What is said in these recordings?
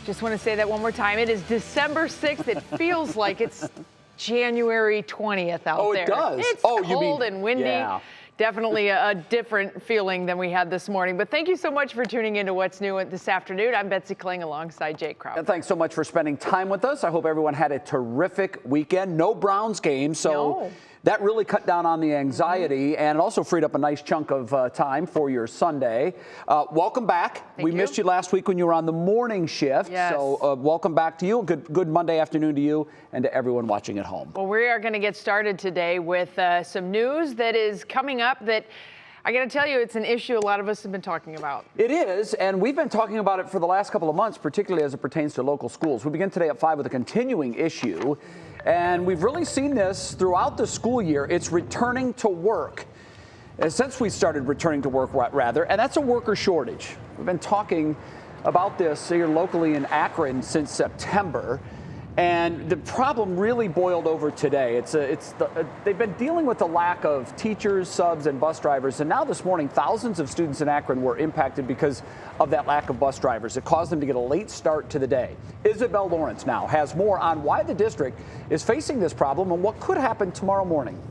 Just want to say that one more time. It is December 6th. It feels like it's January 20th out there. Oh, it does? It's cold and windy. Yeah. Definitely a different feeling than we had this morning. But thank you so much for tuning into What's New this afternoon. I'm Betsy Kling alongside Jake Crowder. And thanks so much for spending time with us. I hope everyone had a terrific weekend. No Browns game, so that really cut down on the anxiety, and it also freed up a nice chunk of time for your Sunday. Welcome back. We missed you last week when you were on the morning shift. Yes. So welcome back to you. Good Monday afternoon to you and to everyone watching at home. Well, we are going to get started today with some news that is coming up that I got to tell you, it's an issue a lot of us have been talking about. It is, and we've been talking about it for the last couple of months, particularly as it pertains to local schools. We begin today at 5 with a continuing issue, and we've really seen this throughout the school year. It's returning to work. Since we started returning to work, rather, and that's a worker shortage. We've been talking about this here locally in Akron since September. And the problem really boiled over today. They've been dealing with the lack of teachers, subs, and bus drivers. And now this morning, thousands of students in Akron were impacted because of that lack of bus drivers. It caused them to get a late start to the day. Isabel Lawrence now has more on why the district is facing this problem and what could happen tomorrow morning.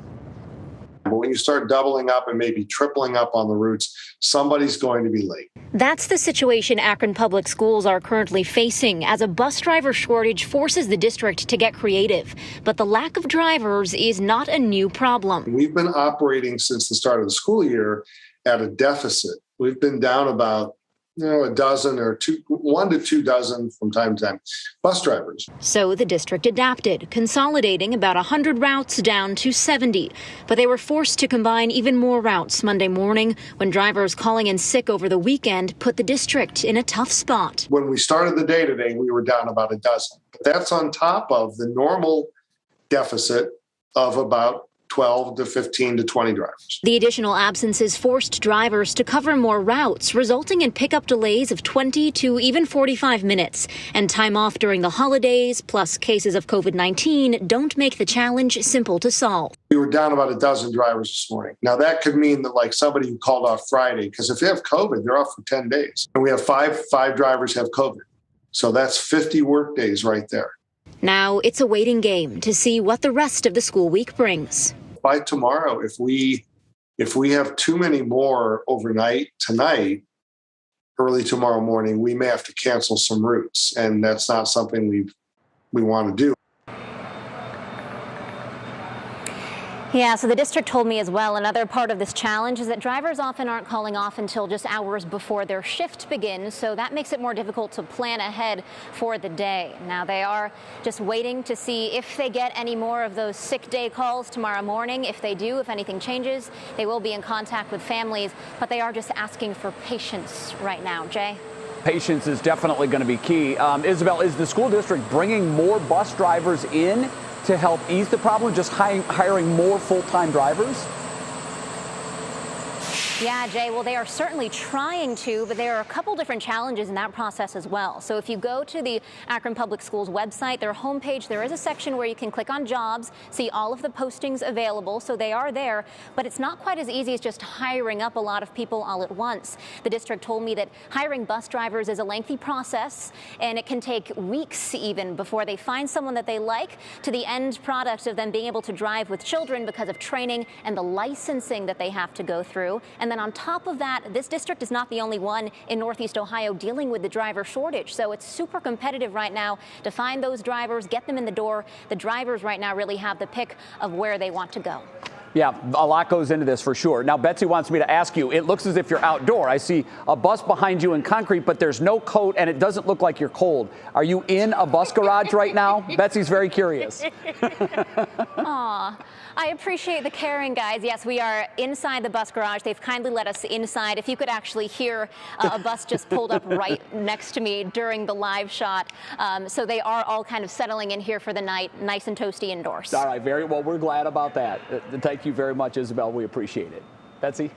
When you start doubling up and maybe tripling up on the routes, somebody's going to be late. That's the situation Akron Public Schools are currently facing as a bus driver shortage forces the district to get creative. But the lack of drivers is not a new problem. We've been operating since the start of the school year at a deficit. We've been down about a dozen or 1 to 2 dozen from time to time bus drivers. So the district adapted, consolidating about 100 routes down to 70. But they were forced to combine even more routes Monday morning when drivers calling in sick over the weekend put the district in a tough spot. When we started the day today, we were down about a dozen. But that's on top of the normal deficit of about 12 to 15 to 20 drivers. The additional absences forced drivers to cover more routes, resulting in pickup delays of 20 to even 45 minutes. And time off during the holidays, plus cases of COVID-19, don't make the challenge simple to solve. We were down about a dozen drivers this morning. Now, that could mean that like somebody who called off Friday, because if they have COVID, they're off for 10 days. And we have five drivers have COVID. So that's 50 work days right there. Now it's a waiting game to see what the rest of the school week brings. By tomorrow, if we have too many more overnight tonight, early tomorrow morning, we may have to cancel some routes, and that's not something we want to do. Yeah, so the district told me as well, another part of this challenge is that drivers often aren't calling off until just hours before their shift begins, so that makes it more difficult to plan ahead for the day. Now, they are just waiting to see if they get any more of those sick day calls tomorrow morning. If they do, if anything changes, they will be in contact with families, but they are just asking for patience right now. Jay? Patience is definitely going to be key. Isabel, is the school district bringing more bus drivers in to help ease the problem, just hiring more full-time drivers? Yeah, Jay, well, they are certainly trying to, but there are a couple different challenges in that process as well. So if you go to the Akron Public Schools website, their homepage, there is a section where you can click on jobs, see all of the postings available, so they are there, but it's not quite as easy as just hiring up a lot of people all at once. The district told me that hiring bus drivers is a lengthy process, and it can take weeks even before they find someone that they like, to the end product of them being able to drive with children because of training and the licensing that they have to go through. And then on top of that, this district is not the only one in Northeast Ohio dealing with the driver shortage. So it's super competitive right now to find those drivers, get them in the door. The drivers right now really have the pick of where they want to go. Yeah, a lot goes into this for sure. Now, Betsy wants me to ask you, it looks as if you're outdoor. I see a bus behind you in concrete, but there's no coat and it doesn't look like you're cold. Are you in a bus garage right now? Betsy's very curious. Aw, I appreciate the caring, guys. Yes, we are inside the bus garage. They've kindly let us inside. If you could actually hear a bus just pulled up right next to me during the live shot. So they are all kind of settling in here for the night, nice and toasty indoors. All right, very well. We're glad about that. Thank you very much, Isabel. We appreciate it. Betsy?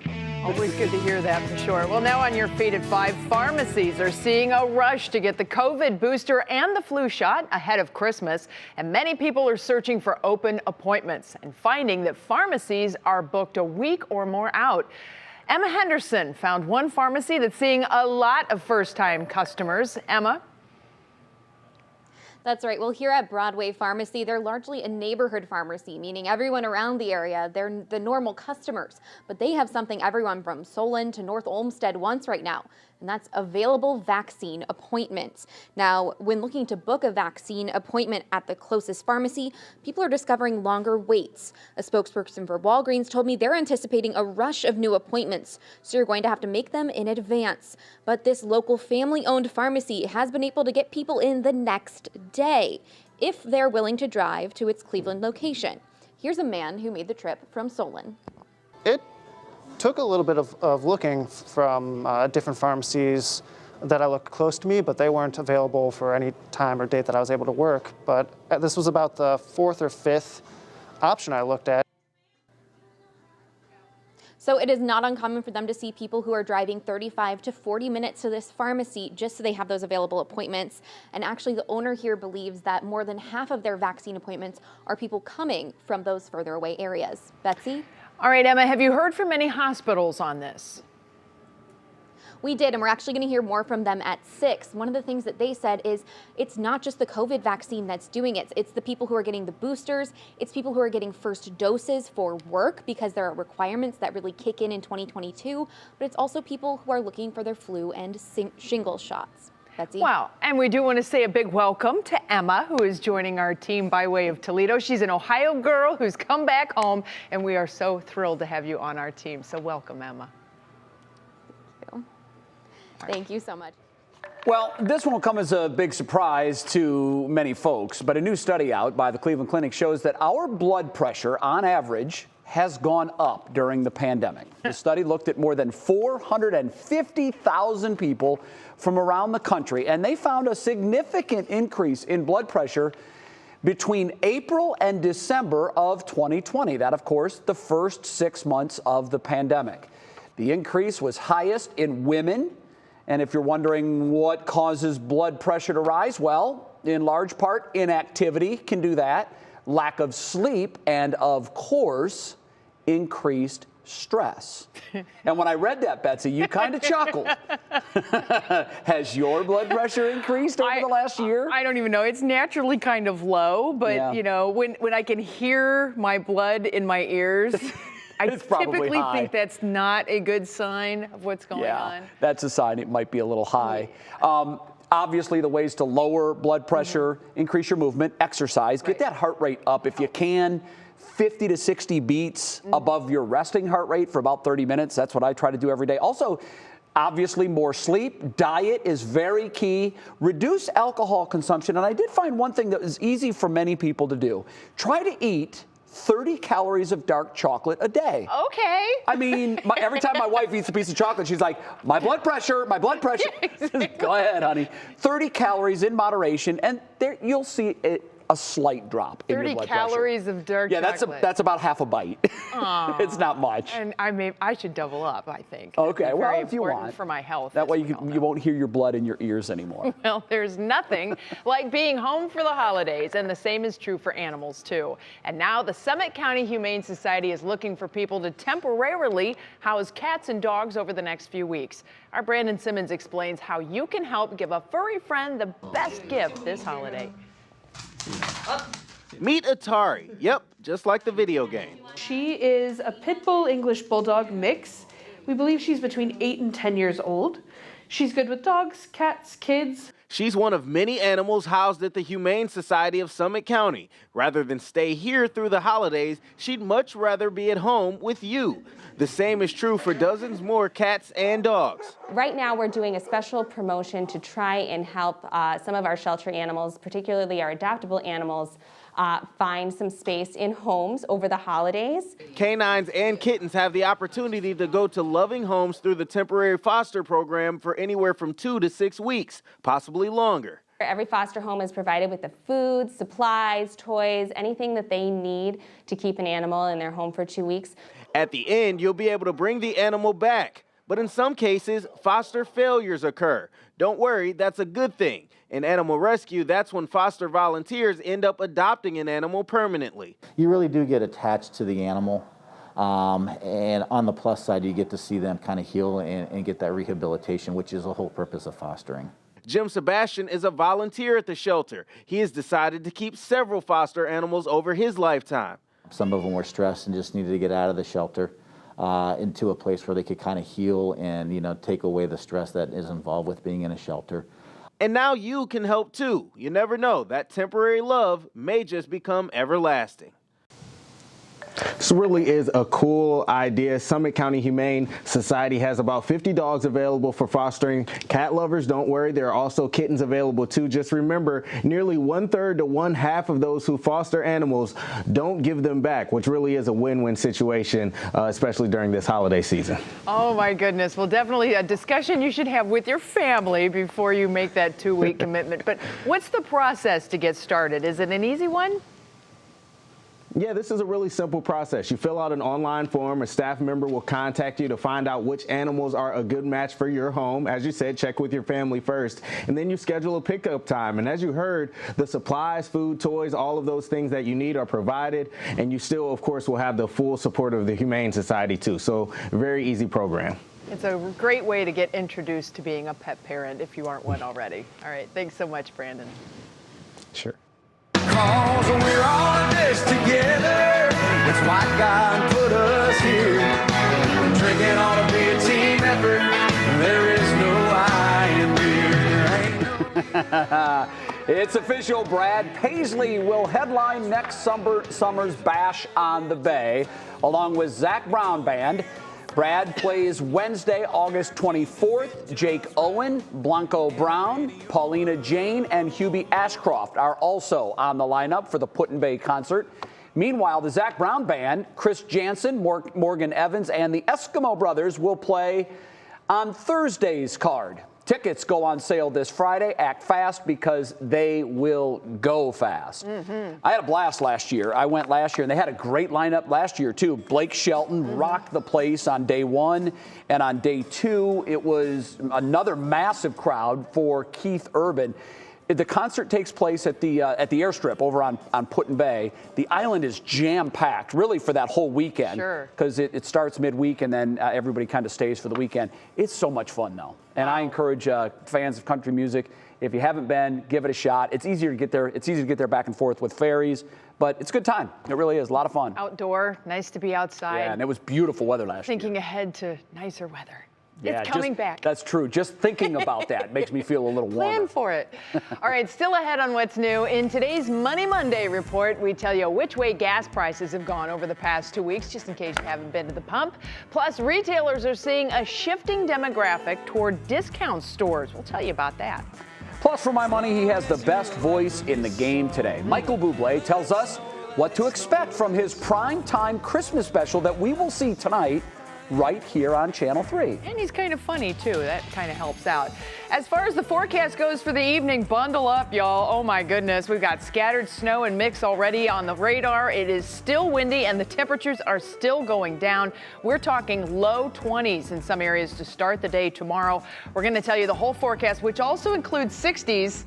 Always good to hear that for sure. Well, now on your feed at 5, pharmacies are seeing a rush to get the COVID booster and the flu shot ahead of Christmas. And many people are searching for open appointments and finding that pharmacies are booked a week or more out. Emma Henderson found one pharmacy that's seeing a lot of first-time customers. Emma? That's right. Well, here at Broadway Pharmacy, they're largely a neighborhood pharmacy, meaning everyone around the area, they're the normal customers. But they have something everyone from Solon to North Olmsted wants right now, and that's available vaccine appointments. Now, when looking to book a vaccine appointment at the closest pharmacy, people are discovering longer waits. A spokesperson for Walgreens told me they're anticipating a rush of new appointments, so you're going to have to make them in advance. But this local family-owned pharmacy has been able to get people in the next day if they're willing to drive to its Cleveland location. Here's a man who made the trip from Solon. It took a little bit of looking from different pharmacies that I looked close to me, but they weren't available for any time or date that I was able to work. But this was about the 4th or 5th option I looked at. So it is not uncommon for them to see people who are driving 35 to 40 minutes to this pharmacy just so they have those available appointments. And actually, the owner here believes that more than half of their vaccine appointments are people coming from those further away areas. Betsy? All right, Emma, have you heard from any hospitals on this? We did, and we're actually going to hear more from them at 6. One of the things that they said is it's not just the COVID vaccine that's doing it. It's the people who are getting the boosters. It's people who are getting first doses for work because there are requirements that really kick in 2022. But it's also people who are looking for their flu and shingles shots. Betsy? Wow, and we do want to say a big welcome to Emma, who is joining our team by way of Toledo. She's an Ohio girl who's come back home, and we are so thrilled to have you on our team. So welcome, Emma. Thank you so much. Well, this won't come as a big surprise to many folks, but a new study out by the Cleveland Clinic shows that our blood pressure, on average, has gone up during the pandemic. The study looked at more than 450,000 people from around the country, and they found a significant increase in blood pressure between April and December of 2020. That, of course, the first 6 months of the pandemic. The increase was highest in women. And if you're wondering what causes blood pressure to rise, well, in large part, inactivity can do that, lack of sleep, and of course, increased stress. And when I read that, Betsy, you kind of chuckled. Has your blood pressure increased over the last year? I don't even know. It's naturally kind of low, but you know, when I can hear my blood in my ears, I typically think that's not a good sign of what's going on. That's a sign it might be a little high. Obviously, the ways to lower blood pressure, increase your movement, exercise, get that heart rate up if you can. 50 to 60 beats above your resting heart rate for about 30 minutes. That's what I try to do every day. Also, obviously, more sleep. Diet is very key. Reduce alcohol consumption. And I did find one thing that is easy for many people to do. Try to eat 30 calories of dark chocolate a day. Okay. I mean, every time my wife eats a piece of chocolate, she's like, my blood pressure, my blood pressure. Go ahead, honey. 30 calories in moderation, and there you'll see a slight drop in your blood pressure. 30 calories of dark chocolate. Yeah, that's about half a bite. It's not much. And I should double up, I think. Okay, well, if you want. For my health. That way you won't hear your blood in your ears anymore. Well, there's nothing like being home for the holidays, and the same is true for animals, too. And now the Summit County Humane Society is looking for people to temporarily house cats and dogs over the next few weeks. Our Brandon Simmons explains how you can help give a furry friend the best gift this holiday. Meet Atari. Yep, just like the video game. She is a pit bull English bulldog mix. We believe she's between 8 and 10 years old. She's good with dogs, cats, kids. She's one of many animals housed at the Humane Society of Summit County. Rather than stay here through the holidays, she'd much rather be at home with you. The same is true for dozens more cats and dogs. Right now, we're doing a special promotion to try and help some of our shelter animals, particularly our adoptable animals, find some space in homes over the holidays. Canines and kittens have the opportunity to go to loving homes through the temporary foster program for anywhere from 2 to 6 weeks, possibly longer. Every foster home is provided with the food, supplies, toys, anything that they need to keep an animal in their home for 2 weeks. At the end, you'll be able to bring the animal back. But in some cases, foster failures occur. Don't worry, that's a good thing. In animal rescue, that's when foster volunteers end up adopting an animal permanently. You really do get attached to the animal. And on the plus side, you get to see them kind of heal and get that rehabilitation, which is the whole purpose of fostering. Jim Sebastian is a volunteer at the shelter. He has decided to keep several foster animals over his lifetime. Some of them were stressed and just needed to get out of the shelter into a place where they could kind of heal and, take away the stress that is involved with being in a shelter. And now you can help too. You never know, that temporary love may just become everlasting. This really is a cool idea. Summit County Humane Society has about 50 dogs available for fostering. Cat lovers, don't worry, there are also kittens available too. Just remember, nearly 1/3 to 1/2 of those who foster animals don't give them back, which really is a win-win situation, especially during this holiday season. Oh my goodness. Well, definitely a discussion you should have with your family before you make that 2-week commitment. But what's the process to get started? Is it an easy one? Yeah, this is a really simple process. You fill out an online form. A staff member will contact you to find out which animals are a good match for your home. As you said, check with your family first, and then you schedule a pickup time. And as you heard, the supplies, food, toys, all of those things that you need are provided, and you still, of course, will have the full support of the Humane Society too. So very easy program. It's a great way to get introduced to being a pet parent if you aren't one already. All right, thanks so much, Brandon. Sure. Cause we're all in this together. It's why God put us here. Drinking ought to be a team effort. There is no I in beer. It's official. Brad Paisley will headline next summer's Bash on the Bay, along with Zach Brown Band. Brad plays Wednesday, August 24th. Jake Owen, Blanco Brown, Paulina Jane, and Hubie Ashcroft are also on the lineup for the Put-in-Bay concert. Meanwhile, the Zach Brown Band, Chris Jansen, Morgan Evans, and the Eskimo Brothers will play on Thursday's card. Tickets go on sale this Friday. Act fast because they will go fast. I had a blast last year. I went last year, and they had a great lineup last year, too. Blake Shelton rocked the place on day 1, and on day 2, it was another massive crowd for Keith Urban. The concert takes place at the airstrip over on Put-in-Bay. The island is jam-packed, really, for that whole weekend. Sure. Because it starts midweek, and then everybody kind of stays for the weekend. It's so much fun, though. And I encourage fans of country music, if you haven't been, give it a shot. It's easier to get there. It's easy to get there back and forth with ferries, but it's a good time. It really is a lot of fun. Outdoor, nice to be outside. Yeah, and it was beautiful weather last year. Thinking ahead to nicer weather. Yeah, it's coming back. That's true. Just thinking about that makes me feel a little warmer. Plan for it. All right, still ahead on what's new. In today's Money Monday report, we tell you which way gas prices have gone over the past 2 weeks, just in case you haven't been to the pump. Plus, retailers are seeing a shifting demographic toward discount stores. We'll tell you about that. Plus, for my money, he has the best voice in the game today. Michael Buble tells us what to expect from his primetime Christmas special that we will see tonight right here on Channel 3. And he's kind of funny, too. That kind of helps out. As far as the forecast goes for the evening, bundle up, y'all. Oh, my goodness. We've got scattered snow and mix already on the radar. It is still windy, and the temperatures are still going down. We're talking low 20s in some areas to start the day tomorrow. We're going to tell you the whole forecast, which also includes 60s,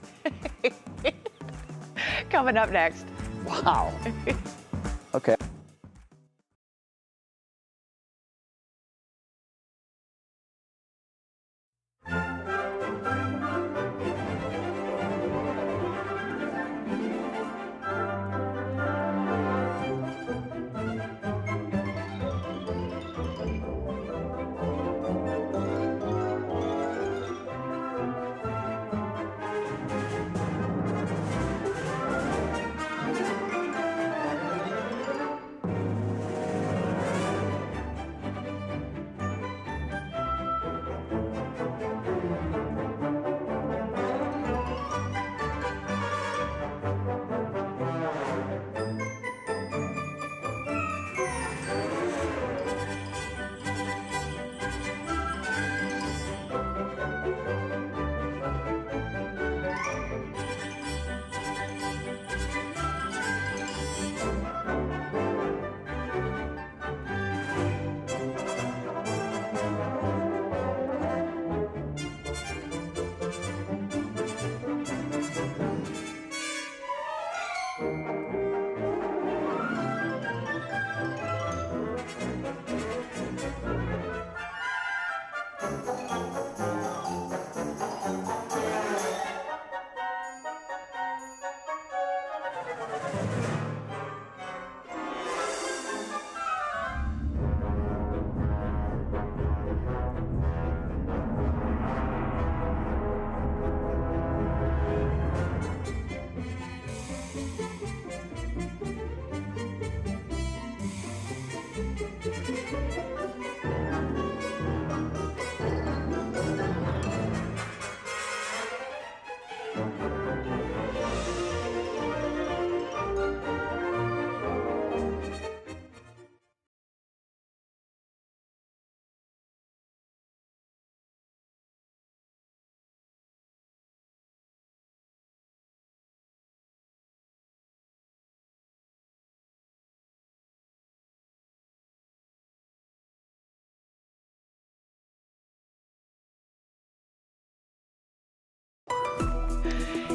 coming up next. Wow. Okay.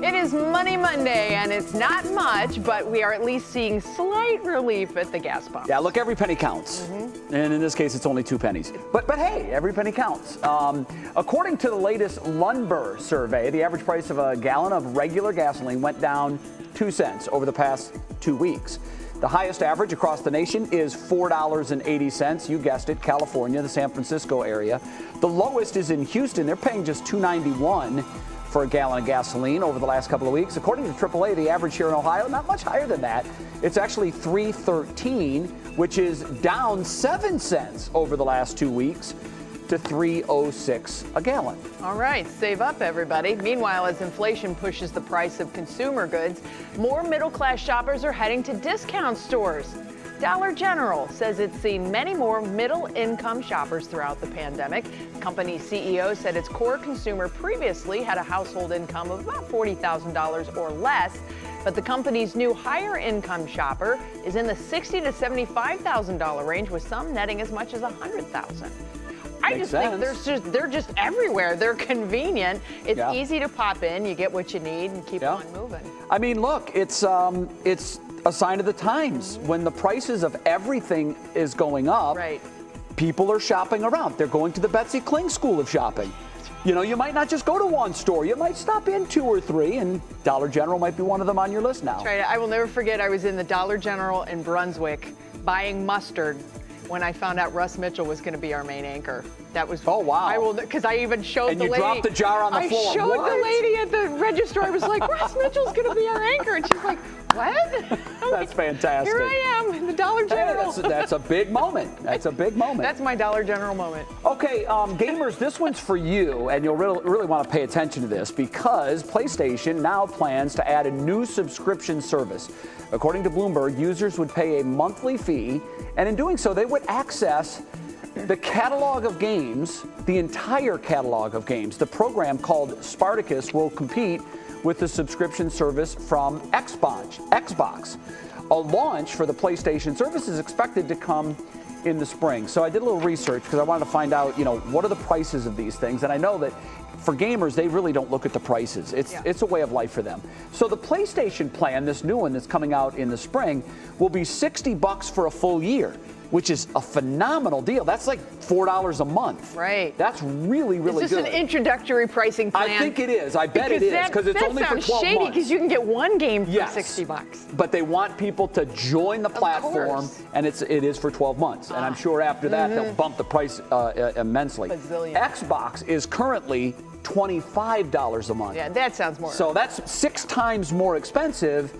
It is Money Monday, and it's not much, but we are at least seeing slight relief at the gas pump. Yeah, look, every penny counts. And in this case, it's only 2 pennies. But hey, every penny counts. According to the latest Lumber survey, the average price of a gallon of regular gasoline went down 2 cents over the past 2 weeks. The highest average across the nation is $4.80. You guessed it, California, the San Francisco area. The lowest is in Houston. They're paying just $2.91 for a gallon of gasoline over the last couple of weeks. According to AAA, the average here in Ohio, not much higher than that. It's actually $3.13, which is down 7 cents over the last 2 weeks to $3.06 a gallon. All right, save up, everybody. Meanwhile, as inflation pushes the price of consumer goods, more middle-class shoppers are heading to discount stores. Dollar General says it's seen many more middle-income shoppers throughout the pandemic. The company's CEO said its core consumer previously had a household income of about $40,000 or less, but the company's new higher-income shopper is in the $60,000 to $75,000 range, with some netting as much as $100,000. I just think they're just everywhere. They're convenient. It's easy to pop in. You get what you need and keep on moving. I mean, look, it's a sign of the times. When the prices of everything is going up, people are shopping around. They're going to the Betsy Kling School of Shopping. You know, you might not just go to one store. You might stop in 2 or 3, and Dollar General might be one of them on your list now. That's right. I will never forget, I was in the Dollar General in Brunswick buying mustard when I found out Russ Mitchell was going to be our main anchor. That was, oh, wow. I will, because I even showed the lady. And you dropped the jar on the floor. I showed the lady at the register. I was like, Russ Mitchell's going to be our anchor. And she's like, what? That's fantastic. Here I am in the Dollar General. Hey, that's a big moment. That's a big moment. That's my Dollar General moment. Okay, gamers, this one's for you, and you'll really want to pay attention to this because PlayStation now plans to add a new subscription service. According to Bloomberg, users would pay a monthly fee, and in doing so, they would access the catalog of games, the entire catalog of games. The program called Spartacus will compete with the subscription service from Xbox. A launch for the PlayStation service is expected to come in the spring. So I did a little research because I wanted to find out, what are the prices of these things? And I know that for gamers, they really don't look at the prices. It's a way of life for them. So the PlayStation plan, this new one that's coming out in the spring, will be $60 for a full year, which is a phenomenal deal. That's like $4 a month. Right. That's really good. Is this an introductory pricing plan? I think it is. I bet it is because it's only for 12 months. That sounds shady because you can get one game for $60. But they want people to join the platform, and it is for 12 months. And I'm sure after that they'll bump the price immensely. Xbox is currently $25 a month. Yeah, that sounds more. So that's 6 times more expensive.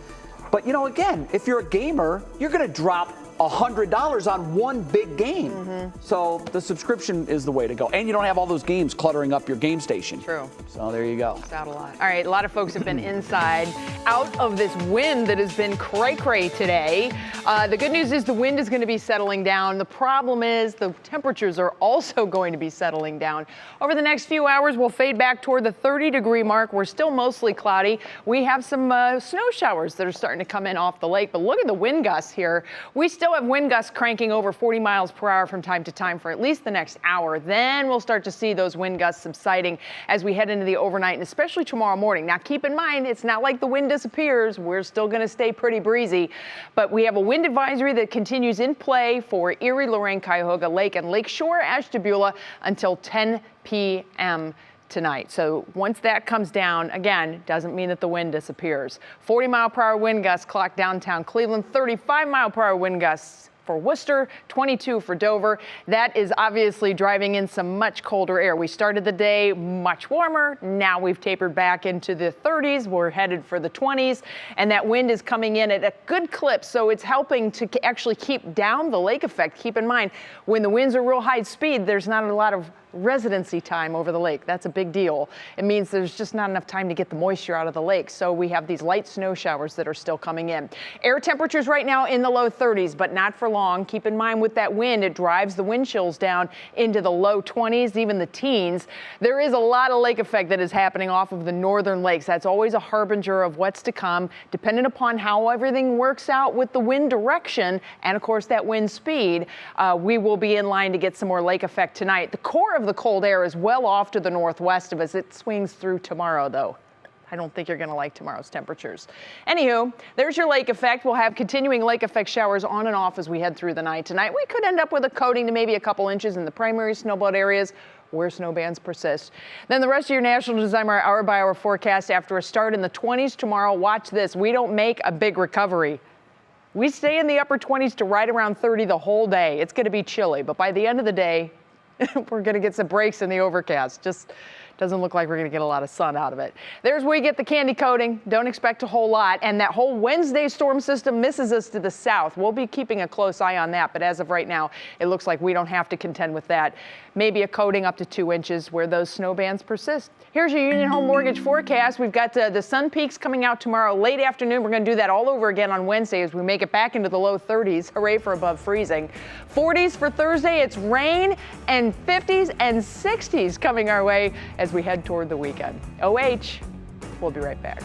But again, if you're a gamer, you're going to drop $100 on one big game. So the subscription is the way to go. And you don't have all those games cluttering up your game station. True. So there you go. It's out a lot. All right, a lot of folks have been inside out of this wind that has been cray-cray today. The good news is the wind is going to be settling down. The problem is the temperatures are also going to be settling down. Over the next few hours, we'll fade back toward the 30-degree mark. We're still mostly cloudy. We have some snow showers that are starting to come in off the lake. But look at the wind gusts here. We still have wind gusts cranking over 40 miles per hour from time to time for at least the next hour. Then we'll start to see those wind gusts subsiding as we head into the overnight and especially tomorrow morning. Now keep in mind, it's not like the wind disappears. We're still going to stay pretty breezy, but we have a wind advisory that continues in play for Erie, Lorain, Cuyahoga Lake, and Lakeshore, Ashtabula until 10 p.m. tonight. So once that comes down, again, doesn't mean that the wind disappears. 40-mile-per-hour wind gusts clocked downtown Cleveland, 35-mile-per-hour wind gusts for Worcester, 22 for Dover. That is obviously driving in some much colder air. We started the day much warmer. Now we've tapered back into the 30s. We're headed for the 20s, and that wind is coming in at a good clip, so it's helping to actually keep down the lake effect. Keep in mind, when the winds are real high speed, there's not a lot of residency time over the lake. That's a big deal. It means there's just not enough time to get the moisture out of the lake. So we have these light snow showers that are still coming in. Air temperatures right now in the low 30s, but not for long. Keep in mind with that wind, it drives the wind chills down into the low 20s, even the teens. There is a lot of lake effect that is happening off of the northern lakes. That's always a harbinger of what's to come, depending upon how everything works out with the wind direction and, of course, that wind speed. We will be in line to get some more lake effect tonight. The core of the cold air is well off to the northwest of us. It swings through tomorrow, though. I don't think you're going to like tomorrow's temperatures. Anywho, there's your lake effect. We'll have continuing lake effect showers on and off as we head through the night tonight. We could end up with a coating to maybe a couple inches in the primary snowbelt areas where snow bands persist. Then the rest of your National Designer hour-by-hour forecast after a start in the 20s tomorrow. Watch this. We don't make a big recovery. We stay in the upper 20s to right around 30 the whole day. It's going to be chilly, but by the end of the day, we're going to get some breaks in the overcast. Just doesn't look like we're going to get a lot of sun out of it. There's where you get the candy coating. Don't expect a whole lot. And that whole Wednesday storm system misses us to the south. We'll be keeping a close eye on that. But as of right now, it looks like we don't have to contend with that. Maybe a coating up to 2 inches where those snow bands persist. Here's your Union Home Mortgage forecast. We've got the sun peaks coming out tomorrow late afternoon. We're going to do that all over again on Wednesday as we make it back into the low 30s. Hooray for above freezing. 40s for Thursday. It's rain, and 50s and 60s coming our way as we head toward the weekend. OH, we'll be right back.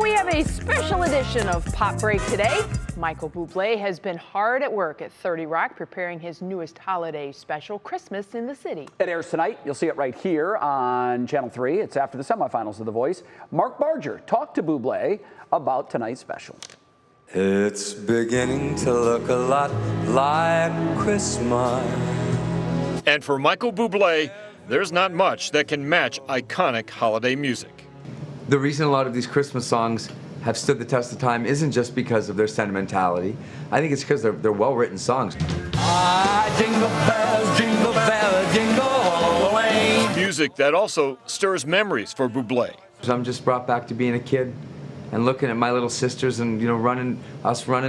We have a special edition of Pop Break today. Michael Buble has been hard at work at 30 Rock preparing his newest holiday special, Christmas in the City. It airs tonight. You'll see it right here on Channel 3. It's after the semifinals of The Voice. Mark Barger talked to Buble about tonight's special. It's beginning to look a lot like Christmas. And for Michael Buble, there's not much that can match iconic holiday music. The reason a lot of these Christmas songs have stood the test of time isn't just because of their sentimentality. I think it's because they're well-written songs. Jingle bells, jingle all the way. Music that also stirs memories for Buble. So I'm just brought back to being a kid and looking at my little sisters and, running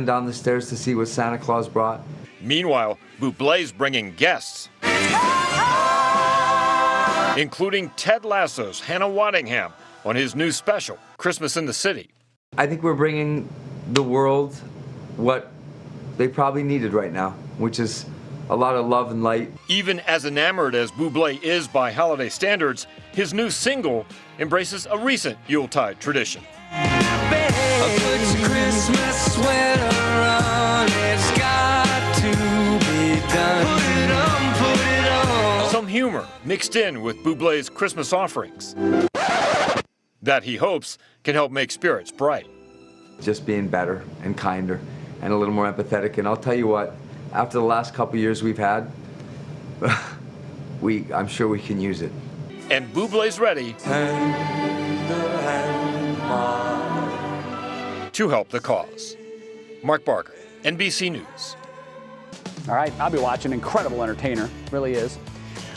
down the stairs to see what Santa Claus brought. Meanwhile, Buble's bringing guests, including Ted Lasso's Hannah Waddingham, on his new special, Christmas in the City. I think we're bringing the world what they probably needed right now, which is a lot of love and light. Even as enamored as Buble is by holiday standards, his new single embraces a recent Yuletide tradition. Put your Christmas sweater on, it's got to be done. Put it on. Some humor mixed in with Buble's Christmas offerings that he hopes can help make spirits bright. Just being better and kinder and a little more empathetic. And I'll tell you what, after the last couple years we've had, I'm sure we can use it. And Buble's ready to help the cause. Mark Barker, NBC News. All right, I'll be watching. Incredible entertainer, really is.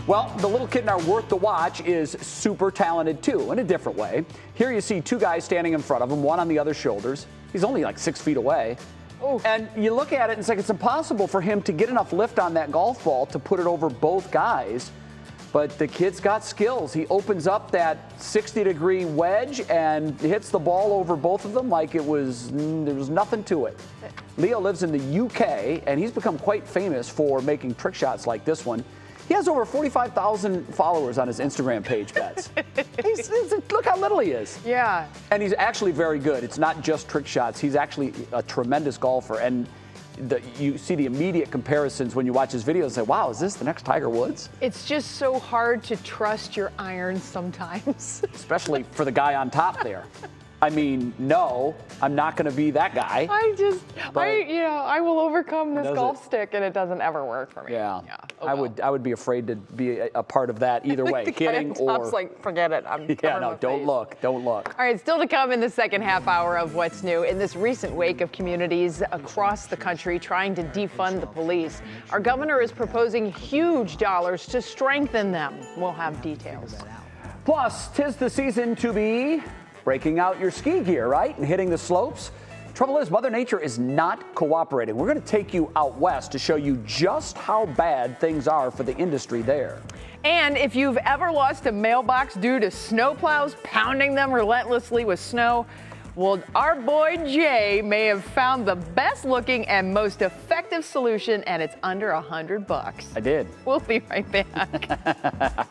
Well, the little kid in our Worth the Watch is super talented too, in a different way. Here you see two guys standing in front of him, one on the other's shoulders. He's only like 6 feet away. Oof. And you look at it and it's like it's impossible for him to get enough lift on that golf ball to put it over both guys. But the kid's got skills. He opens up that 60-degree wedge and hits the ball over both of them like there was nothing to it. Leo lives in the UK, and he's become quite famous for making trick shots like this one. He has over 45,000 followers on his Instagram page, Bets. Look how little he is. Yeah. And he's actually very good. It's not just trick shots. He's actually a tremendous golfer. And you see the immediate comparisons when you watch his videos and say, wow, is this the next Tiger Woods? It's just so hard to trust your irons sometimes. Especially for the guy on top there. I mean, no, I'm not going to be that guy. I will overcome this golf stick, and it doesn't ever work for me. Yeah. Oh, well. I would be afraid to be a part of that either way. Kidding or like, forget it. I'm don't look. All right, still to come in the second half hour of What's New. In this recent wake of communities across the country trying to defund the police, our governor is proposing huge dollars to strengthen them. We'll have details. Plus, 'tis the season to be breaking out your ski gear, right? And hitting the slopes. Trouble is, Mother Nature is not cooperating. We're going to take you out west to show you just how bad things are for the industry there. And if you've ever lost a mailbox due to snowplows pounding them relentlessly with snow, well, our boy Jay may have found the best looking and most effective solution, and it's under $100. I did. We'll be right back.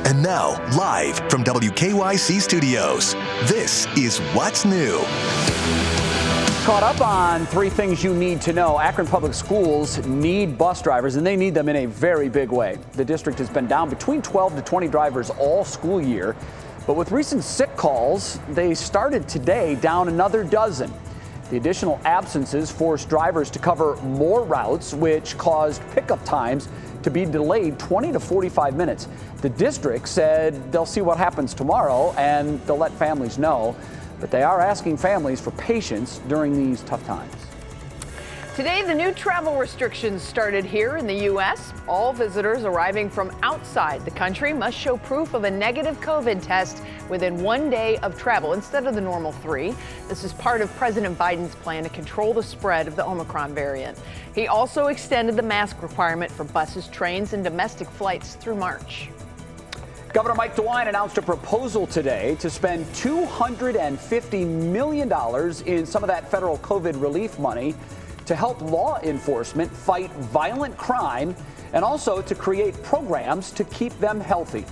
And now, live from WKYC Studios, this is What's New. Caught up on 3 things you need to know. Akron Public Schools need bus drivers, and they need them in a very big way. The district has been down between 12 to 20 drivers all school year. But with recent sick calls, they started today down another dozen. The additional absences forced drivers to cover more routes, which caused pickup times to be delayed 20 to 45 minutes. The district said they'll see what happens tomorrow and they'll let families know. But they are asking families for patience during these tough times. Today, the new travel restrictions started here in the U.S. All visitors arriving from outside the country must show proof of a negative COVID test within 1 day of travel instead of the normal 3. This is part of President Biden's plan to control the spread of the Omicron variant. He also extended the mask requirement for buses, trains, and domestic flights through March. Governor Mike DeWine announced a proposal today to spend $250 million in some of that federal COVID relief money to help law enforcement fight violent crime and also to create programs to keep them healthy.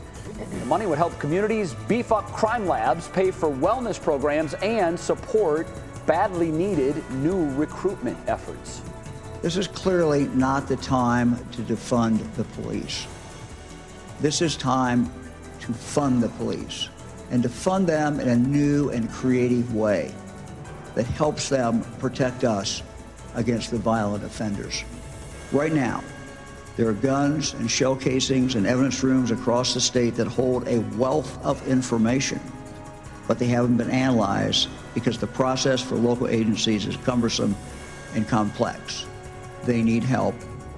The money would help communities beef up crime labs, pay for wellness programs, and support badly needed new recruitment efforts. This is clearly not the time to defund the police. This is time to fund the police and to fund them in a new and creative way that helps them protect us against the violent offenders. Right now, there are guns and shell casings and evidence rooms across the state that hold a wealth of information, but they haven't been analyzed because the process for local agencies is cumbersome and complex. They need help.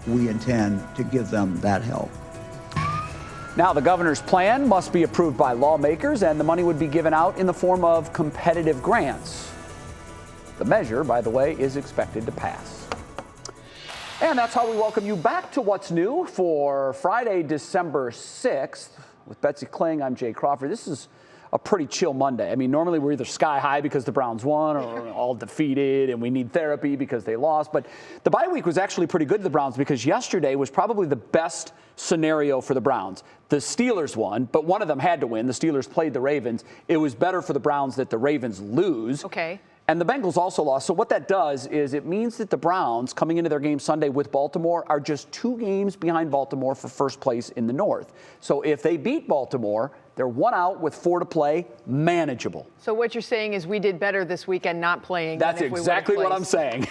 We intend to give them that help. Now, the governor's plan must be approved by lawmakers, and the money would be given out in the form of competitive grants. The measure, by the way, is expected to pass. And that's how we welcome you back to What's New for Friday, December 6th. With Betsy Kling, I'm Jay Crawford. This is a pretty chill Monday. I mean, normally we're either sky high because the Browns won or all defeated and we need therapy because they lost. But the bye week was actually pretty good to the Browns because yesterday was probably the best scenario for the Browns. The Steelers won, but one of them had to win. The Steelers played the Ravens. It was better for the Browns that the Ravens lose. Okay. And the Bengals also lost. So what that does is it means that the Browns, coming into their game Sunday with Baltimore, are just 2 games behind Baltimore for first place in the North. So if they beat Baltimore, they're 1 out with 4 to play, manageable. So what you're saying is we did better this weekend not playing. That's exactly what I'm saying.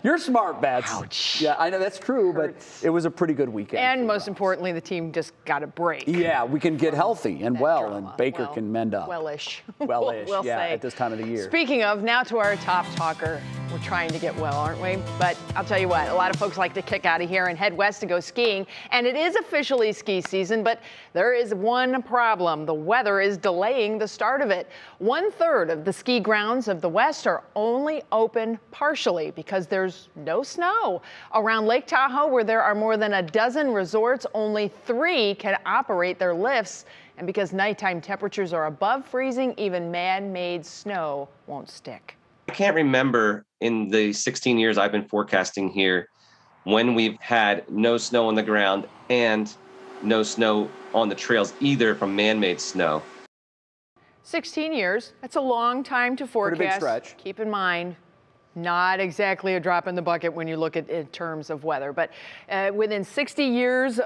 You're smart, Bats. Ouch. Yeah, I know that's true, but it was a pretty good weekend. And most importantly, the team just got a break. Yeah, we can get healthy and well, drama. And Baker can mend up. Wellish. Wellish, we'll yeah, say. at this time of the year. Speaking of, now to our top talker. We're trying to get well, aren't we? But I'll tell you what, a lot of folks like to kick out of here and head west to go skiing. And it is officially ski season, but there is one problem. The weather is delaying the start of it. 1/3 of the ski grounds of the West are only open partially because there's no snow. Around Lake Tahoe, where there are more than a dozen resorts, only 3 can operate their lifts. And because nighttime temperatures are above freezing, even man-made snow won't stick. I can't remember in the 16 years I've been forecasting here when we've had no snow on the ground and no snow on the trails, either from man-made snow. 16 years, that's a long time to forecast. Pretty big stretch. Keep in mind, not exactly a drop in the bucket when you look at in terms of weather. But within 60 years,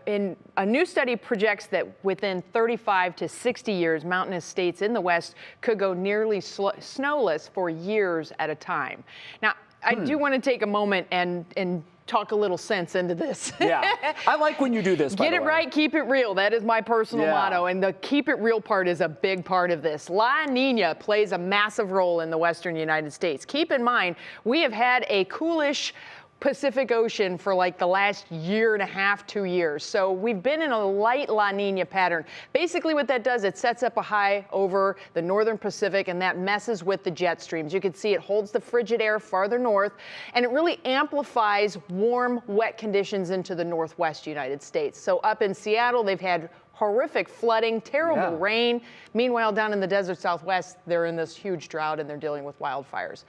in a new study projects that within 35 to 60 years, mountainous states in the West could go nearly snowless for years at a time. Now, I do want to take a moment and talk a little sense into this. Yeah, I like when you do this. Get it right, keep it real. That is my personal motto, and the keep it real part is a big part of this. La Nina plays a massive role in the western United States. Keep in mind, we have had a coolish Pacific Ocean for like the last 1.5 to 2 years. So we've been in a light La Nina pattern. Basically what that does, it sets up a high over the northern Pacific, and that messes with the jet streams. You can see it holds the frigid air farther north, and it really amplifies warm, wet conditions into the northwest United States. So up in Seattle, they've had horrific flooding, terrible rain. Meanwhile, down in the desert Southwest, they're in this huge drought and they're dealing with wildfires.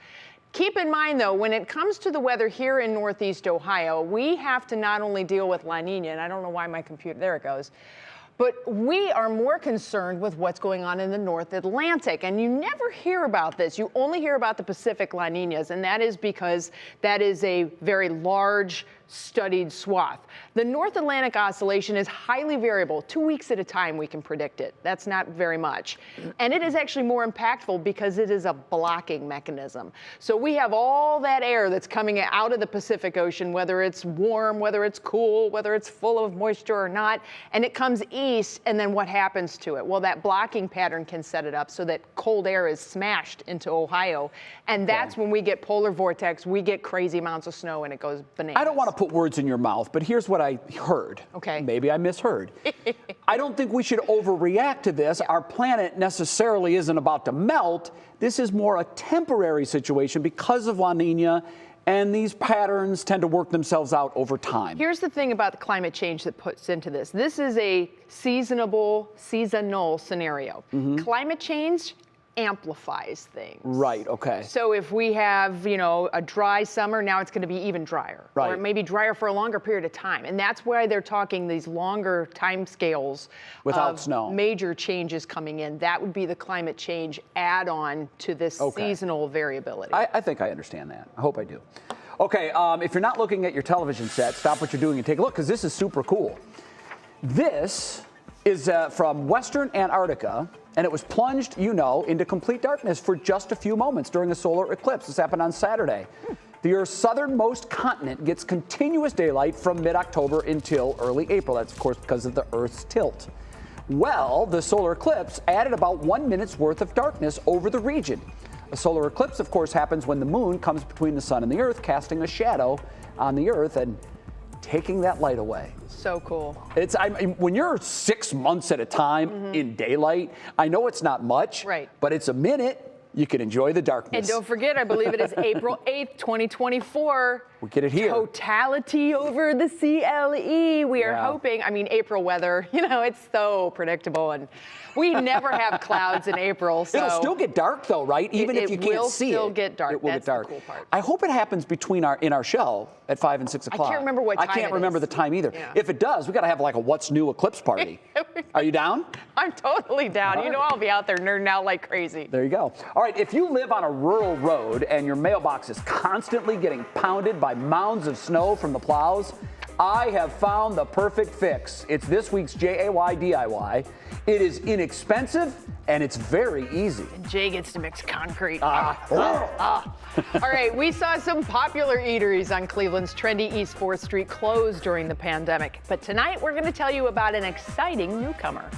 Keep in mind, though, when it comes to the weather here in Northeast Ohio, we have to not only deal with La Nina, and I don't know why my computer, there it goes, But we are more concerned with what's going on in the North Atlantic. And you never hear about this. You only hear about the Pacific La Niñas, and that is because that is a very large studied swath. The North Atlantic oscillation is highly variable. 2 weeks at a time we can predict it. That's not very much. And it is actually more impactful because it is a blocking mechanism. So we have all that air that's coming out of the Pacific Ocean, whether it's warm, whether it's cool, whether it's full of moisture or not, and it comes east, and then what happens to it? Well, that blocking pattern can set it up so that cold air is smashed into Ohio, and that's when we get polar vortex, we get crazy amounts of snow, and it goes bananas. I don't want to put words in your mouth, but here's what I heard. Okay. Maybe I misheard. I don't think we should overreact to this. Our planet necessarily isn't about to melt. This is more a temporary situation because of La Nina, and these patterns tend to work themselves out over time. Here's the thing about the climate change that puts into this. This is a seasonal scenario. Climate change amplifies things. Right, okay. So if we have, a dry summer, now it's going to be even drier. Right. Or it may be drier for a longer period of time. And that's why they're talking these longer time scales without snow. Major changes coming in. That would be the climate change add-on to this seasonal variability. I think I understand that. I hope I do. Okay, if you're not looking at your television set, stop what you're doing and take a look, because this is super cool. This is from Western Antarctica, and it was plunged, into complete darkness for just a few moments during a solar eclipse. This happened on Saturday. The Earth's southernmost continent gets continuous daylight from mid-October until early April. That's, of course, because of the Earth's tilt. Well, the solar eclipse added about 1 minute's worth of darkness over the region. A solar eclipse, of course, happens when the moon comes between the sun and the Earth, casting a shadow on the Earth and taking that light away. So cool. When you're 6 months at a time in daylight, I know it's not much, but it's a minute. You can enjoy the darkness. And don't forget, I believe it is April 8th, 2024. We get it here. Totality over the CLE. We are hoping, April weather, it's so predictable. And we never have clouds in April. So it'll still get dark though, right? Even if you can't see it. It will still get dark. It will That's get dark. The cool part. I hope it happens in our show at 5 and 6 o'clock. I can't remember what time I can't remember the time either. Yeah. If it does, we got to have like a What's New eclipse party. Are you down? I'm totally down. I'll be out there nerding out like crazy. There you go. All right, if you live on a rural road and your mailbox is constantly getting pounded by mounds of snow from the plows, I have found the perfect fix. It's this week's JAY DIY. It is inexpensive and it's very easy. And Jay gets to mix concrete. All right, we saw some popular eateries on Cleveland's trendy East 4th Street close during the pandemic. But tonight we're going to tell you about an exciting newcomer.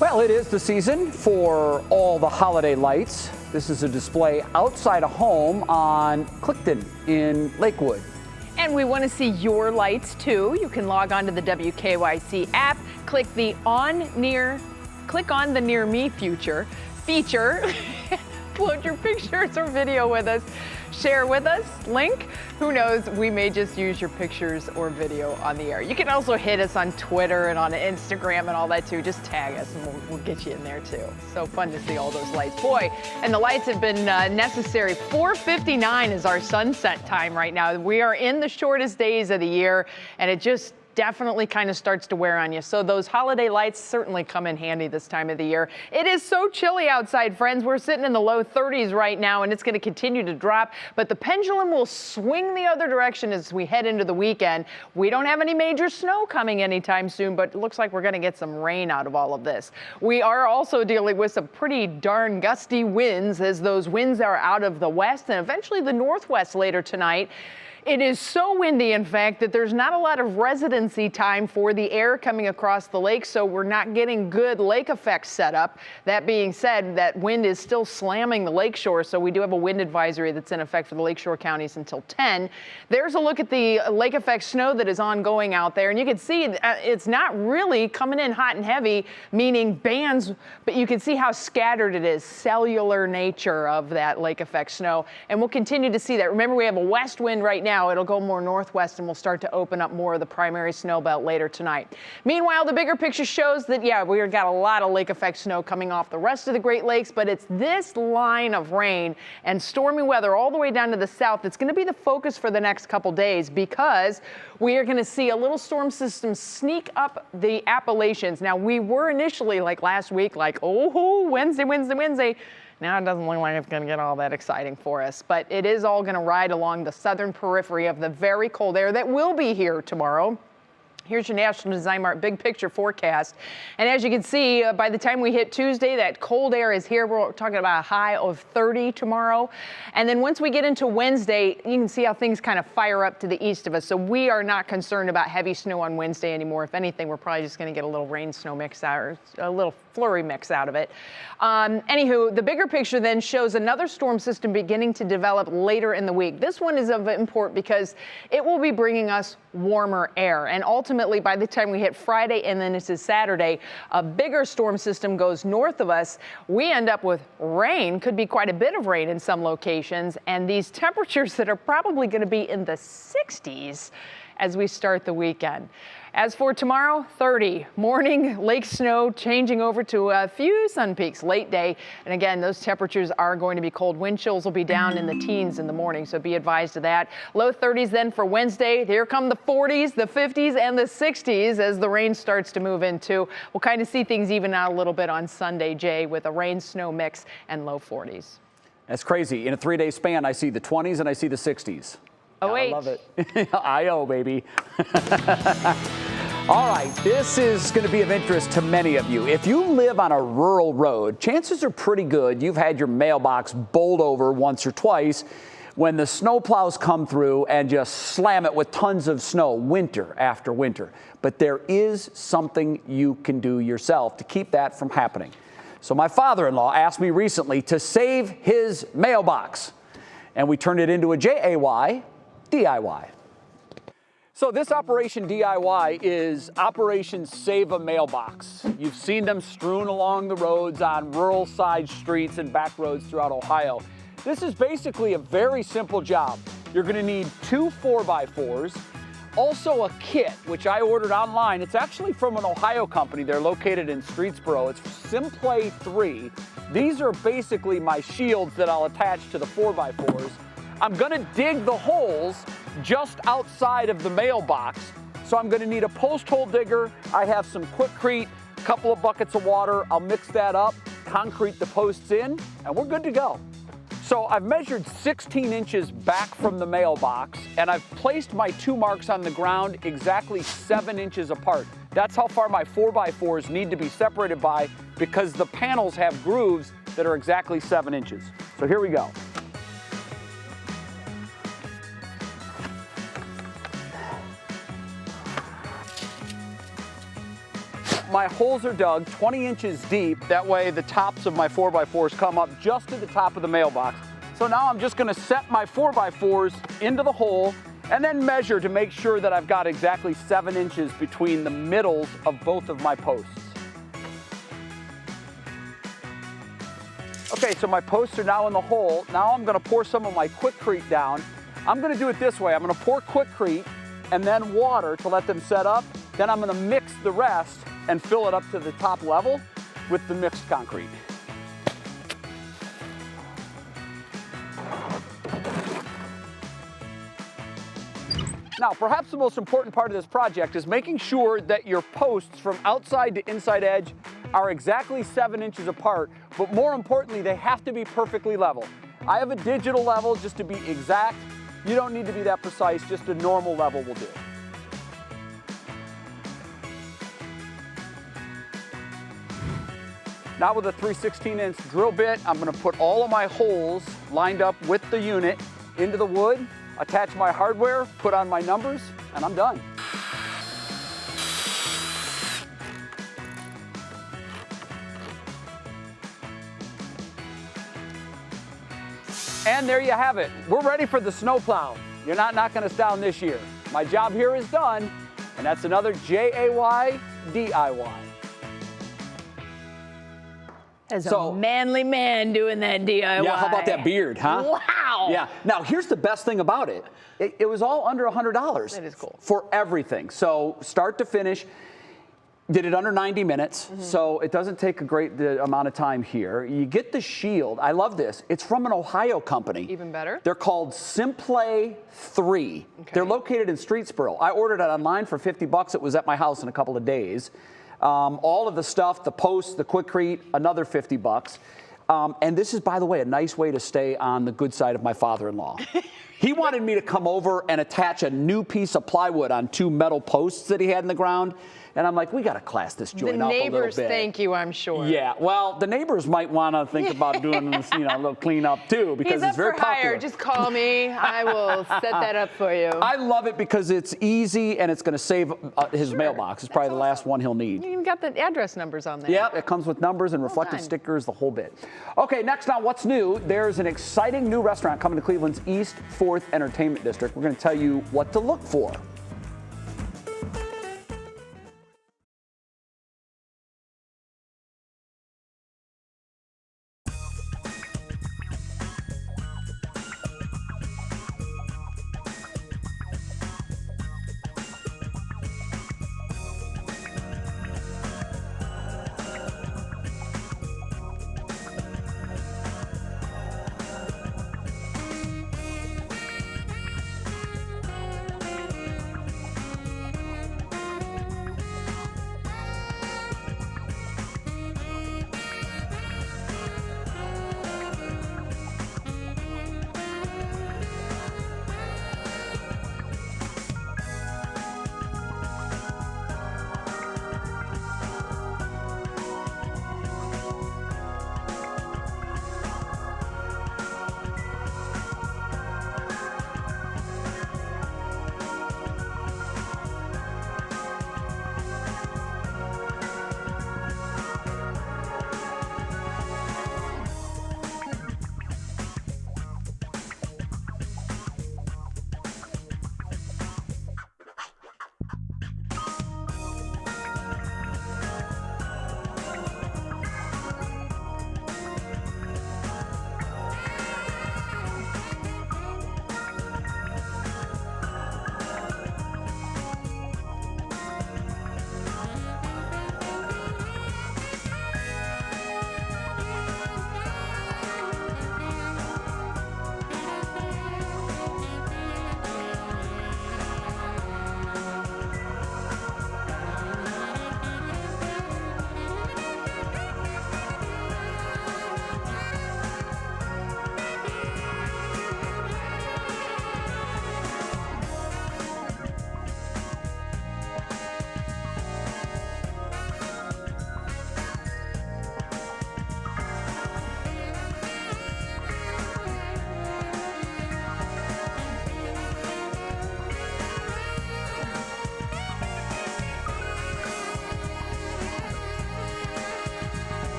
Well, it is the season for all the holiday lights. This is a display outside a home on Clifton in Lakewood. And we want to see your lights too. You can log on to the WKYC app, click on the Near Me feature, upload your pictures or video with us, share with us, link. Who knows, we may just use your pictures or video on the air. You can also hit us on Twitter and on Instagram and all that too. Just tag us and we'll get you in there too. So fun to see all those lights. Boy, and the lights have been necessary. 4:59 is our sunset time right now. We are in the shortest days of the year, and it just definitely kind of starts to wear on you. So those holiday lights certainly come in handy this time of the year. It is so chilly outside, friends. We're sitting in the low 30s right now, and it's going to continue to drop, but the pendulum will swing the other direction as we head into the weekend. We don't have any major snow coming anytime soon, but it looks like we're going to get some rain out of all of this. We are also dealing with some pretty darn gusty winds, as those winds are out of the west and eventually the northwest later tonight. It is so windy, in fact, that there's not a lot of residency time for the air coming across the lake, so we're not getting good lake effects set up. That being said, that wind is still slamming the lakeshore, so we do have a wind advisory that's in effect for the lakeshore counties until 10. There's a look at the lake effect snow that is ongoing out there, and you can see it's not really coming in hot and heavy, meaning bands, but you can see how scattered it is, cellular nature of that lake effect snow, and we'll continue to see that. Remember, we have a west wind right now. It'll go more northwest and we'll start to open up more of the primary snow belt later tonight. Meanwhile, the bigger picture shows that, yeah, we've got a lot of lake effect snow coming off the rest of the Great Lakes, but it's this line of rain and stormy weather all the way down to the south that's going to be the focus for the next couple days, because we are going to see a little storm system sneak up the Appalachians. Now, we were initially, like last week, like, oh, Wednesday. Now it doesn't look like it's going to get all that exciting for us, but it is all going to ride along the southern periphery of the very cold air that will be here tomorrow. Here's your National Design Mart big picture forecast. And as you can see, by the time we hit Tuesday, that cold air is here. We're talking about a high of 30 tomorrow. And then once we get into Wednesday, you can see how things kind of fire up to the east of us. So we are not concerned about heavy snow on Wednesday anymore. If anything, we're probably just going to get a little rain snow mix out, or a little flurry mix out of it. Anywho, the bigger picture then shows another storm system beginning to develop later in the week. This one is of import because it will be bringing us warmer air, and ultimately by the time we hit Friday and then into Saturday, a bigger storm system goes north of us. We end up with rain, could be quite a bit of rain in some locations, and these temperatures that are probably going to be in the 60s as we start the weekend. As for tomorrow, 30. Morning, lake snow changing over to a few sun peaks late day. And again, those temperatures are going to be cold. Wind chills will be down in the teens in the morning, so be advised of that. Low 30s then for Wednesday. Here come the 40s, the 50s, and the 60s as the rain starts to move in too. We'll kind of see things even out a little bit on Sunday, Jay, with a rain-snow mix and low 40s. That's crazy. In a 3-day span, I see the 20s and I see the 60s. Oh, wait. I love it. I-O, baby. All right, this is going to be of interest to many of you. If you live on a rural road, chances are pretty good you've had your mailbox bowled over once or twice when the snowplows come through and just slam it with tons of snow winter after winter. But there is something you can do yourself to keep that from happening. So my father-in-law asked me recently to save his mailbox, and we turned it into a JAY DIY. So this Operation DIY is Operation Save a Mailbox. You've seen them strewn along the roads on rural side streets and back roads throughout Ohio. This is basically a very simple job. You're going to need 2 4x4s, also a kit, which I ordered online. It's actually from an Ohio company. They're located in Streetsboro. It's Simplay 3. These are basically my shields that I'll attach to the 4x4s. I'm going to dig the holes just outside of the mailbox. So I'm going to need a post hole digger. I have some Quikrete, a couple of buckets of water. I'll mix that up, concrete the posts in, and we're good to go. So I've measured 16 inches back from the mailbox, and I've placed my 2 marks on the ground exactly 7 inches apart. That's how far my 4x4s need to be separated by, because the panels have grooves that are exactly 7 inches. So here we go. my holes are dug 20 inches deep. That way the tops of my 4x4s come up just to the top of the mailbox. So now I'm just gonna set my 4x4s into the hole and then measure to make sure that I've got exactly 7 inches between the middles of both of my posts. Okay, so my posts are now in the hole. Now I'm gonna pour some of my Quikrete down. I'm gonna do it this way. I'm gonna pour Quikrete and then water to let them set up. Then I'm gonna mix the rest and fill it up to the top level with the mixed concrete. Now, perhaps the most important part of this project is making sure that your posts from outside to inside edge are exactly 7 inches apart, but more importantly, they have to be perfectly level. I have a digital level just to be exact. You don't need to be that precise, just a normal level will do. Now with a 3/16" drill bit, I'm gonna put all of my holes lined up with the unit into the wood, attach my hardware, put on my numbers, and I'm done. And there you have it. We're ready for the snowplow. You're not knocking us down this year. My job here is done, and that's another JAY DIY. As a manly man doing that DIY. Yeah, how about that beard, huh? Wow. Yeah. Now, here's the best thing about it. It was all under $100. That is cool. For everything. So, start to finish. Did it under 90 minutes, so it doesn't take a great amount of time here. You get the shield. I love this. It's from an Ohio company. Even better. They're called Simplay 3. Okay. They're located in Streetsboro. I ordered it online for $50. It was at my house in a couple of days. All of the stuff, the posts, the Quikrete, another $50. And this is, by the way, a nice way to stay on the good side of my father-in-law. He wanted me to come over and attach a new piece of plywood on 2 metal posts that he had in the ground. And I'm like, we got to class this joint up a little bit. The neighbors thank you, I'm sure. Yeah, well, the neighbors might want to think about doing this, a little cleanup too, because it's very popular. Hire. Just call me. I will set that up for you. I love it because it's easy and it's going to save his mailbox. It's probably the last one he'll need. You even got the address numbers on there. Yeah, it comes with numbers and reflective stickers, the whole bit. Okay, next on What's New, there's an exciting new restaurant coming to Cleveland's East 4th Entertainment District. We're going to tell you what to look for.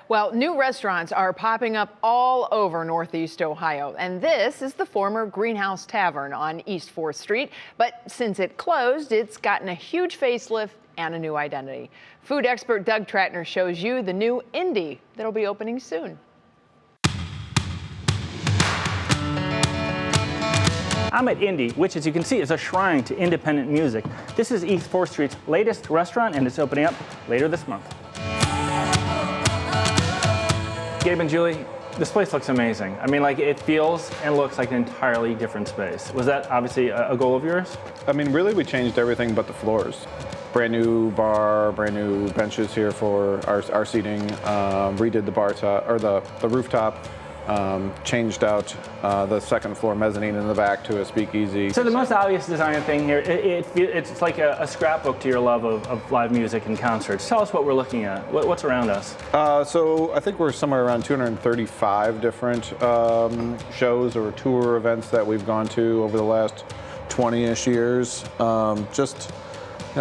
Well, new restaurants are popping up all over Northeast Ohio, and this is the former Greenhouse Tavern on East 4th Street. But since it closed, it's gotten a huge facelift and a new identity. Food expert Doug Tratner shows you the new Indie that'll be opening soon. I'm at Indie, which, as you can see, is a shrine to independent music. This is East 4th Street's latest restaurant, and it's opening up later this month. Gabe and Julie, this place looks amazing. I mean, like, it feels and looks like an entirely different space. Was that obviously a goal of yours? I mean, really, we changed everything but the floors. Brand new bar, brand new benches here for our seating. Redid the bar top, or the rooftop. Changed out the second floor mezzanine in the back to a speakeasy. So the most obvious design thing here, it's like a scrapbook to your love of live music and concerts. Tell us what we're looking at. What's around us? So I think we're somewhere around 235 different shows or tour events that we've gone to over the last 20-ish years. Just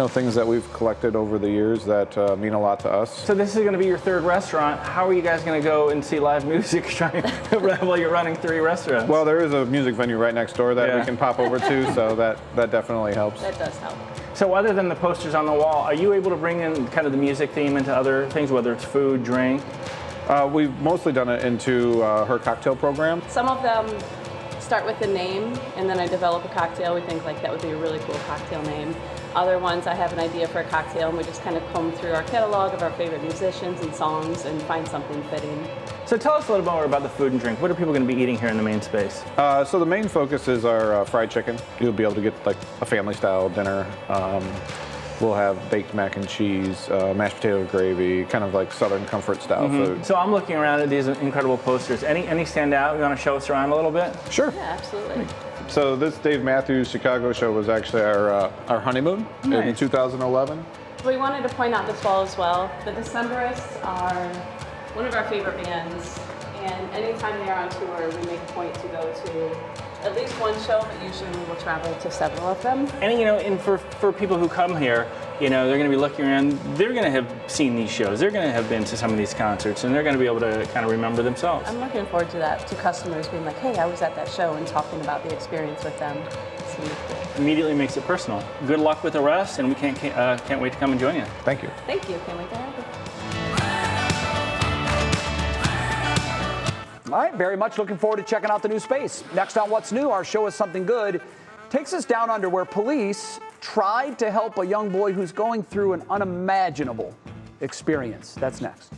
things that we've collected over the years that mean a lot to us. So this is going to be your third restaurant. How are you guys going to go and see live music while you're running 3 restaurants? Well, there is a music venue right next door that we can pop over to, so that definitely helps. That does help. So other than the posters on the wall, are you able to bring in kind of the music theme into other things, whether it's food, drink? We've mostly done it into her cocktail program. Some of them start with a name, and then I develop a cocktail. We think like that would be a really cool cocktail name. Other ones, I have an idea for a cocktail, and we just kind of comb through our catalog of our favorite musicians and songs and find something fitting. So tell us a little more about the food and drink. What are people going to be eating here in the main space? So the main focus is our fried chicken. You'll be able to get like a family-style dinner. We'll have baked mac and cheese, mashed potato gravy, kind of like Southern comfort style food. So I'm looking around at these incredible posters. Any stand out? You want to show us around a little bit? Sure. Yeah, absolutely. So this Dave Matthews Chicago show was actually our honeymoon in 2011. We wanted to point out this fall as well. The Decemberists are one of our favorite bands, and anytime they are on tour, we make a point to go to at least one show, but usually we will travel to several of them. And and for people who come here, they're going to be looking around. They're going to have seen these shows. They're going to have been to some of these concerts, and they're going to be able to kind of remember themselves. I'm looking forward to that, to customers being like, hey, I was at that show, and talking about the experience with them. It's really cool. Immediately makes it personal. Good luck with the rest, and we can't wait to come and join you. Thank you. Thank you. Can't wait to have you. All right, very much looking forward to checking out the new space. Next on What's New, our show is Something Good. Takes us down under where police tried to help a young boy who's going through an unimaginable experience. That's next.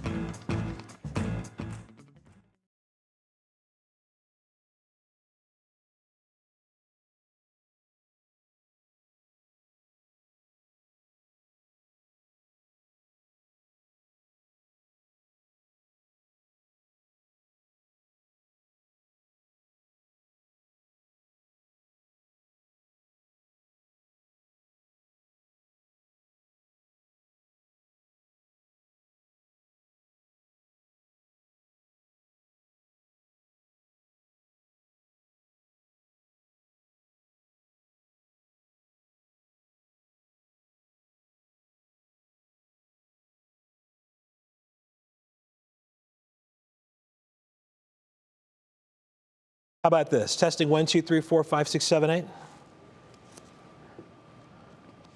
How about this? Testing 1, 2, 3, 4, 5, 6, 7, 8.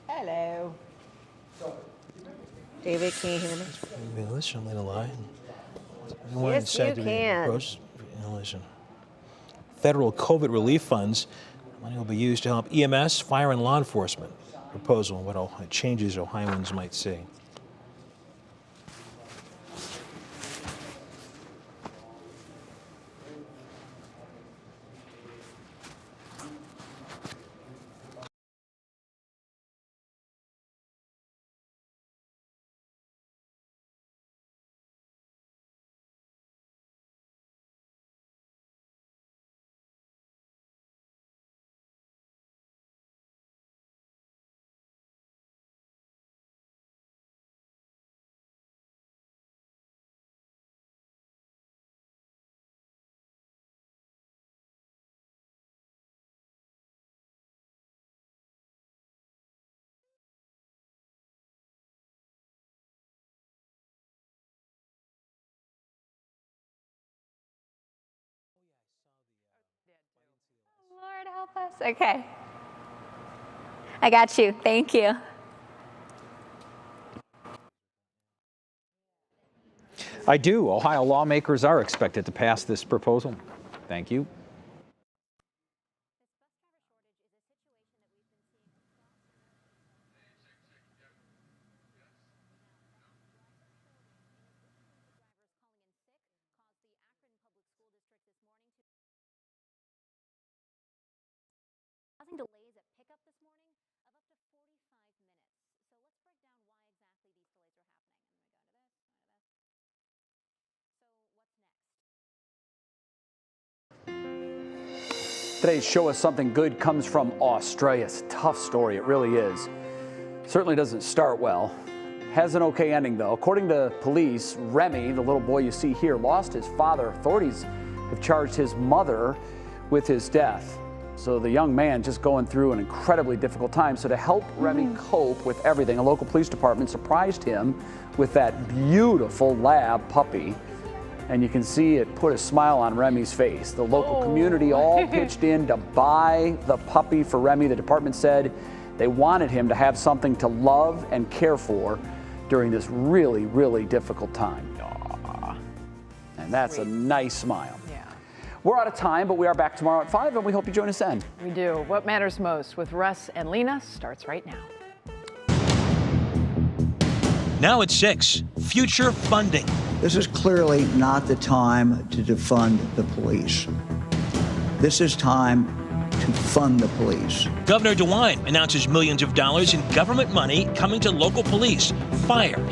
Hello. David, can you hear me? Listen, little lie. Yes, you can. Listen. Federal COVID relief funds. Money will be used to help EMS, fire, and law enforcement. Proposal on what changes Ohioans might see. help us? Okay. I got you. Thank you. I do. Ohio lawmakers are expected to pass this proposal. Thank you. Causing delays at pickup this morning of up to 45 minutes. So let's break down why exactly these delays are happening. Today's Show Us Something Good comes from Australia. It's a tough story, it really is. Certainly doesn't start well. Has an okay ending though. According to police, Remy, the little boy you see here, lost his father. Authorities have charged his mother with his death. So the young man just going through an incredibly difficult time. So to help Remy cope with everything, a local police department surprised him with that beautiful lab puppy. And you can see it put a smile on Remy's face. The local community all pitched in to buy the puppy for Remy. The department said they wanted him to have something to love and care for during this really, really difficult time. Aww. And that's a nice smile. We're out of time, but we are back tomorrow at 5, and we hope you join us then. We do. What matters most with Russ and Lena starts right now. Now at 6, future funding. This is clearly not the time to defund the police. This is time to fund the police. Governor DeWine announces millions of dollars in government money coming to local police, fire,